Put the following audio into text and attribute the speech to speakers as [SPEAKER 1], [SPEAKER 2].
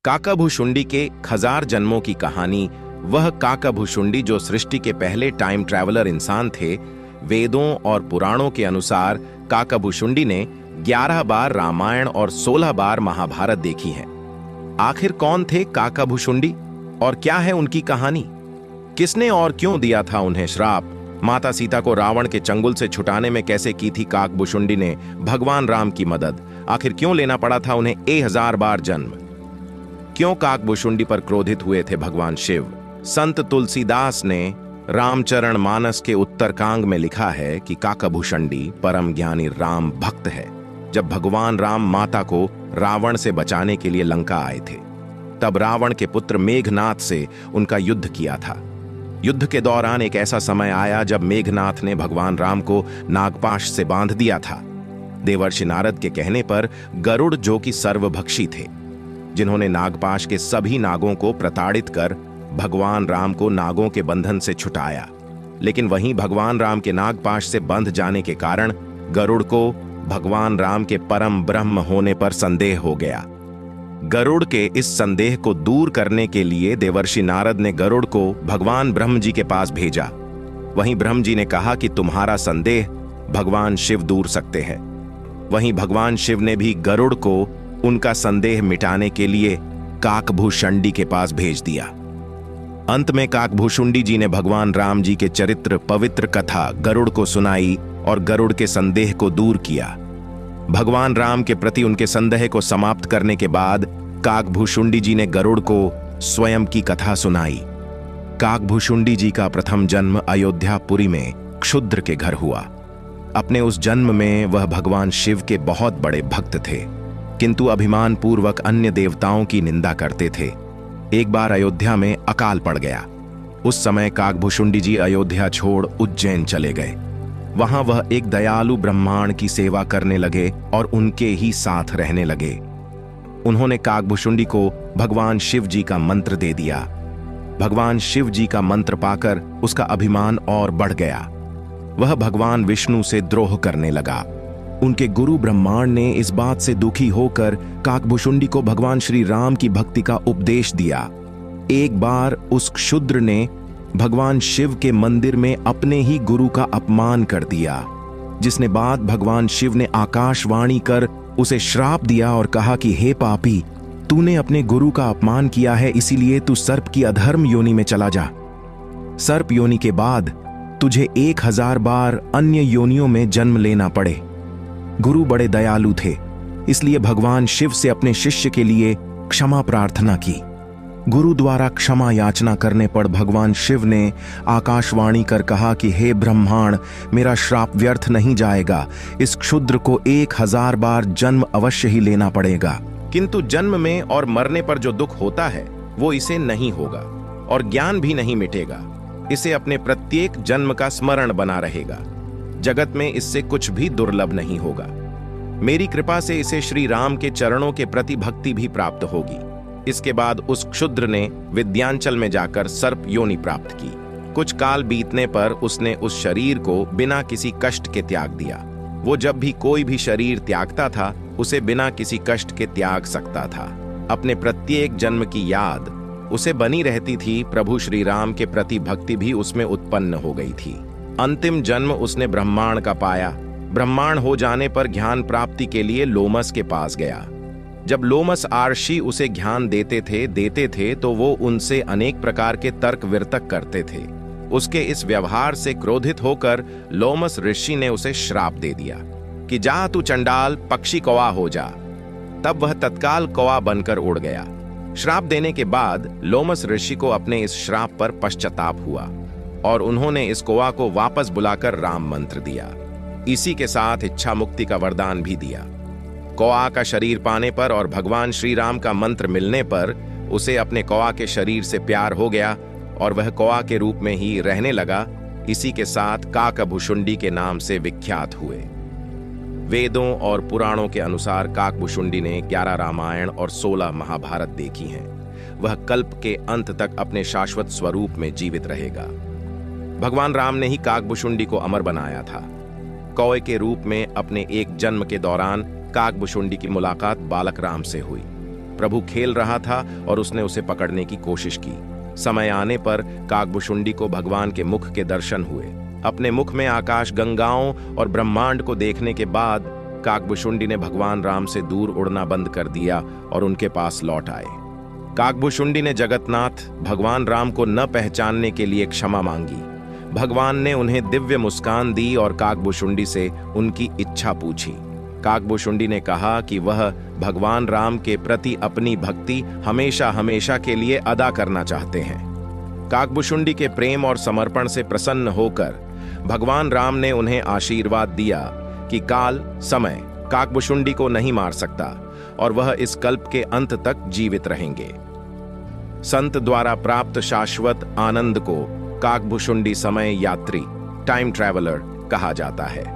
[SPEAKER 1] काकाभुशुंडी के हजार जन्मों की कहानी। वह काकाभुशुंडी जो सृष्टि के पहले टाइम ट्रैवलर इंसान थे। वेदों और पुराणों के अनुसार काकाभुशुंडी ने 11 बार रामायण और 16 बार महाभारत देखी है। आखिर कौन थे काकाभुशुंडी और क्या है उनकी कहानी? किसने और क्यों दिया था उन्हें श्राप? माता सीता को रावण के चंगुल से छुटाने में कैसे की थी काकभुशुंडी ने भगवान राम की मदद? आखिर क्यों लेना पड़ा था उन्हें 1000 बार जन्म? क्यों काकभुशुंडी पर क्रोधित हुए थे भगवान शिव? संत तुलसीदास ने रामचरण मानस के उत्तरकांग में लिखा है कि काकाभुशुंडी परम ज्ञानी राम भक्त है। जब भगवान राम माता को रावण से बचाने के लिए लंका आए थे, तब रावण के पुत्र मेघनाथ से उनका युद्ध किया था। युद्ध के दौरान एक ऐसा समय आया जब मेघनाथ ने भगवान राम को नागपाश से बांध दिया था। देवर्षि नारद के कहने पर गरुड़, जो कि सर्वभक्षी थे, जिन्होंने नागपाश के सभी नागों को प्रताड़ित कर भगवान राम को नागों के बंधन से छुटाया। लेकिन वहीं भगवान राम के नागपाश से बंध जाने के कारण गरुड़ को भगवान राम के परम ब्रह्म होने पर संदेह हो गया। गरुड़ के इस संदेह को दूर करने के लिए देवर्षि नारद ने गरुड़ को भगवान ब्रह्म जी के पास भेजा। वहीं ब्रह्म जी ने कहा कि तुम्हारा संदेह भगवान शिव दूर सकते हैं। वहीं भगवान शिव ने भी गरुड़ को उनका संदेह मिटाने के लिए काकभुशुंडी के पास भेज दिया। अंत में काकभुशुंडी जी ने भगवान राम जी के चरित्र पवित्र कथा गरुड़ को सुनाई और गरुड़ के संदेह को दूर किया। भगवान राम के प्रति उनके संदेह को समाप्त करने के बाद काकभुशुंडी जी ने गरुड़ को स्वयं की कथा सुनाई। काकभुशुंडी जी का प्रथम जन्म अयोध्यापुरी में क्षुद्र के घर हुआ। अपने उस जन्म में वह भगवान शिव के बहुत बड़े भक्त थे, किंतु अभिमान पूर्वक अन्य देवताओं की निंदा करते थे। एक बार अयोध्या में अकाल पड़ गया। उस समय काकभुशुंडी जी अयोध्या छोड़ उज्जैन चले गए। वहां वह एक दयालु ब्राह्मण की सेवा करने लगे और उनके ही साथ रहने लगे। उन्होंने काकभुशुंडी को भगवान शिव जी का मंत्र दे दिया। भगवान शिव जी का मंत्र पाकर उसका अभिमान और बढ़ गया। वह भगवान विष्णु से द्रोह करने लगा। उनके गुरु ब्राह्मण ने इस बात से दुखी होकर काकभुशुंडी को भगवान श्री राम की भक्ति का उपदेश दिया। एक बार उस क्षुद्र ने भगवान शिव के मंदिर में अपने ही गुरु का अपमान कर दिया, जिसने बाद भगवान शिव ने आकाशवाणी कर उसे श्राप दिया और कहा कि हे पापी, तूने अपने गुरु का अपमान किया है, इसीलिए तू सर्प की अधर्म योनि में चला जा। सर्प योनि के बाद तुझे 1000 बार अन्य योनियों में जन्म लेना पड़े। गुरु बड़े दयालु थे, इसलिए भगवान शिव से अपने शिष्य के लिए क्षमा प्रार्थना की। गुरु द्वारा क्षमा याचना करने पर भगवान शिव ने आकाशवाणी कर कहा कि हे ब्राह्मण, मेरा श्राप व्यर्थ नहीं जाएगा। इस क्षुद्र को 1000 बार जन्म अवश्य ही लेना पड़ेगा। किंतु जन्म में और मरने पर जो दुख होता है वो इसे नहीं होगा और ज्ञान भी नहीं मिटेगा। इसे अपने प्रत्येक जन्म का स्मरण बना रहेगा। जगत में इससे कुछ भी दुर्लभ नहीं होगा। मेरी कृपा से इसे श्री राम के चरणों के प्रति भक्ति भी प्राप्त होगी। इसके बाद उस क्षुद्र ने विद्यांचल में जाकर सर्प योनि प्राप्त की। कुछ काल बीतने पर उसने उस शरीर को बिना किसी कष्ट के त्याग दिया। वो जब भी कोई भी शरीर त्यागता था, उसे बिना किसी कष्ट के त्याग सकता था। अपने प्रत्येक जन्म की याद उसे बनी रहती थी। प्रभु श्री राम के प्रति भक्ति भी उसमें उत्पन्न हो गई थी। अंतिम जन्म उसने ब्रह्मांड का पाया। ब्रह्मांड हो जाने पर ज्ञान प्राप्ति के लिए लोमस के पास गया। जब लोमस आर्षि उसे ज्ञान देते थे तो वो उनसे अनेक प्रकार के तर्क वितर्क करते थे। उसके इस व्यवहार से क्रोधित होकर लोमस ऋषि ने उसे श्राप दे दिया कि जा तू चंडाल पक्षी कौवा हो जा। तब वह तत्काल कौवा बनकर उड़ गया। श्राप देने के बाद लोमस ऋषि को अपने इस श्राप पर पश्चाताप हुआ और उन्होंने इस कौवा को वापस बुलाकर राम मंत्र दिया। इसी के साथ इच्छा मुक्ति का वरदान भी दिया। कौवा का शरीर पाने पर और भगवान श्री राम का मंत्र मिलने पर उसे अपने कौवा के शरीर से प्यार हो गया और वह कौवा के रूप में ही रहने लगा। इसी के साथ काकभुशुंडी के नाम से विख्यात हुए। वेदों और पुराणों के अनुसार काकभुशुंडी ने 11 रामायण और 16 महाभारत देखी हैं। वह कल्प के अंत तक अपने शाश्वत स्वरूप में जीवित रहेगा। भगवान राम ने ही काकभुशुंडी को अमर बनाया था। कौवे के रूप में अपने एक जन्म के दौरान काकभुशुंडी की मुलाकात बालक राम से हुई। प्रभु खेल रहा था और उसने उसे पकड़ने की कोशिश की। समय आने पर काकभुशुंडी को भगवान के मुख के दर्शन हुए। अपने मुख में आकाश गंगाओं और ब्रह्मांड को देखने के बाद काकभुशुंडी ने भगवान राम से दूर उड़ना बंद कर दिया और उनके पास लौट आए। काकभुशुंडी ने जगन्नाथ भगवान राम को न पहचानने के लिए क्षमा मांगी। भगवान ने उन्हें दिव्य मुस्कान दी और काकभुशुंडी से उनकी इच्छा पूछी। काकभुशुंडी ने कहा कि वह भगवान राम के प्रति अपनी भक्ति हमेशा हमेशा के लिए अदा करना चाहते हैं। काकभुशुंडी के प्रेम और समर्पण से प्रसन्न होकर भगवान राम ने उन्हें आशीर्वाद दिया कि काल समय काकभुशुंडी को नहीं मार सकता और वह इस कल्प के अंत तक जीवित रहेंगे। संत द्वारा प्राप्त शाश्वत आनंद को काकभुशुंडी समय यात्री टाइम ट्रैवलर कहा जाता है।